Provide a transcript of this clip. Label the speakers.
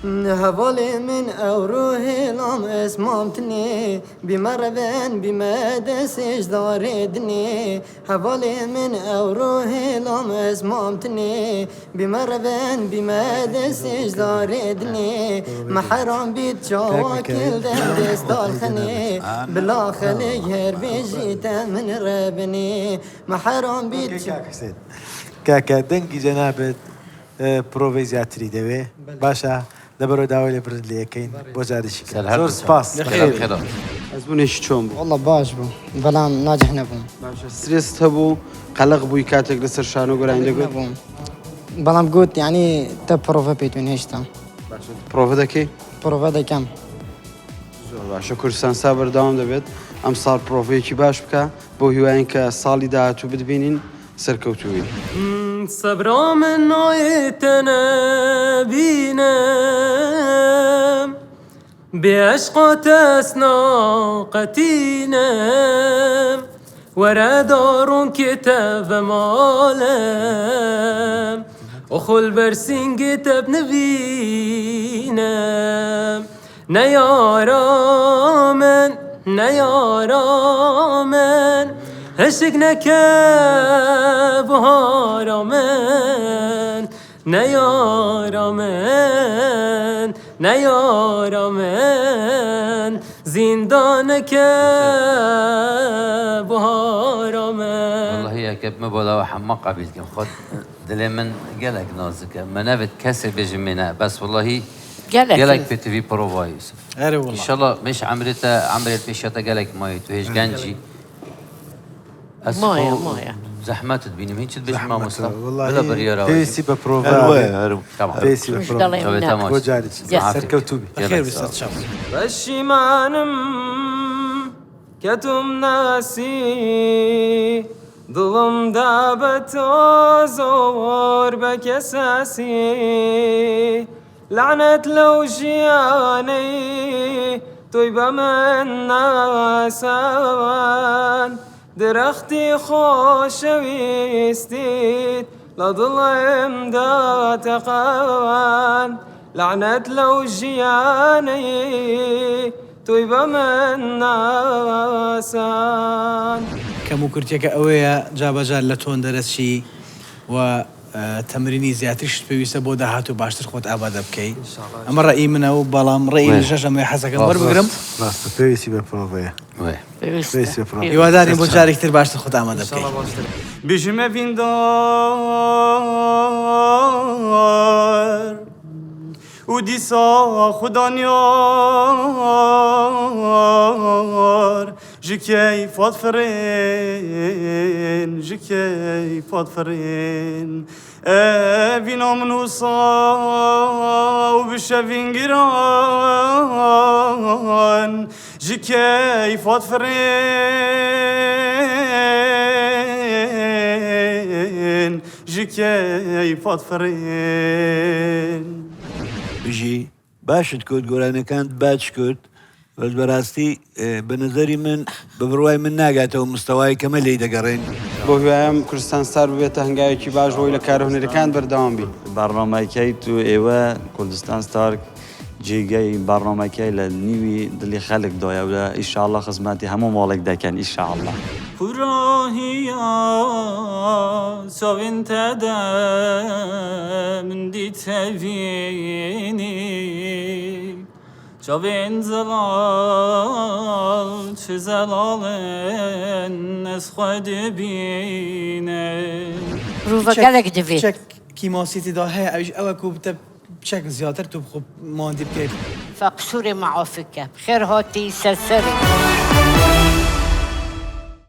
Speaker 1: هوالي من أوروه لام اسمامتني بمربن بمدسش داردني هوالي من أوروه لام اسمامتني بمربن بمدسش داردني محرم بيت شواكل دست الخني بلا خلي هر بيجيت من ربني محرم بيت
Speaker 2: كاكا دنگی جنابت پروفیزیاتری دوی باشا دبرو داوی لبرد لیکین بوجادش کرد زور سپاس
Speaker 3: خير
Speaker 4: أزمونش شلون بو؟
Speaker 1: والله باش بو بلام ناجح نبوم
Speaker 4: باشا ستريس هبو قلق بوي كاتك لسر شانو قول عندك
Speaker 1: نبوم بلام قلت يعني تبروفا بيتون هشتا
Speaker 4: باشا بروفا دكي؟
Speaker 1: بروفا دا كم
Speaker 4: زور باشا كردستان سابر داوم دبيت ام صار بروفيكي باش بكا بو هواين كصالي داهاتو بدبينين سركوتوين
Speaker 5: صبرا من نايتنا بينام بعشق تسنا قتينام ورا دار كتاب مالم أخل برسين كتاب نبينام نيارا من هشقنا كبهارا من نيارا من زندان كبهارا من
Speaker 3: والله هي كيف مبولا وحماق قبيلكم خد دلي من قالك نازك ما نبت كسر بجمينا بس والله قالك في تي في بروفا يوسف ان شاء الله مش عمرت بيشتا قالك ماي تو هيش جنجي
Speaker 5: مايا
Speaker 3: زحمات تبيني مين تبيش ما مصطفى
Speaker 2: والله
Speaker 3: بريرة
Speaker 2: تيسي ببروفا
Speaker 3: طبعا
Speaker 2: تيسي ببروفا بوجادش سركوتوبي
Speaker 4: خير بس شاف
Speaker 5: بشیمانم که تم نسی دلم دا به تو زور بکساسی لعنت لو جیانی توی به من ناسان درختی خوشویستید لظلم دا تقان لعنت لو جياني توي بمن ناسان
Speaker 6: كمو كرتيك أويا جابا جال لتون درسشي و تمريني زياترش بيوسا بودا هاتو باشتر خوت آبادا بكي أما رأيي منه بلام رأيي نجاش أما يحسك أمبر بقرم
Speaker 2: راست تيسي ببروفا تيسي ببروفا
Speaker 6: يواداري بوجاري كتير باشتر خوت آمادا بكي
Speaker 5: بيجمع ويندار وديسا خدانيار جكي فاتفرين فينا منوصا وبشافين جيران جكي فاتفرين جكي فاتفرين
Speaker 7: بژی باشت کرد گۆرانەکانت باش کرد بەڕاستی بە نظری من بە بڕوای من ناگاتەوە مستەوای کەمە لێی دەگەڕێن
Speaker 4: بۆ هوایم کوردستان ستار ببێتە هەنگاوێکی باش بۆی لە کارهونەرەکان بەردەوام بی
Speaker 8: بەڕنامەکەی تو ئێوە کوردستان ستار جێگەی بەڕنامەکەی لە نیوی دڵی خەڵکدایە و لە ئیشاءالله خزمەتی هەموو ماڵێک دەکەن ئیشاءالله
Speaker 5: براهيا سوين تدا من دي تفيني شوين زلال چه زلال نس خود بيني
Speaker 9: روفا قالك دفي
Speaker 6: شك كيما سيتي دا هي أوش أوك وبتب بشكل زيادة تبخب ماندي بكيف
Speaker 9: فقصوري معافكة بخير هاتي سلسري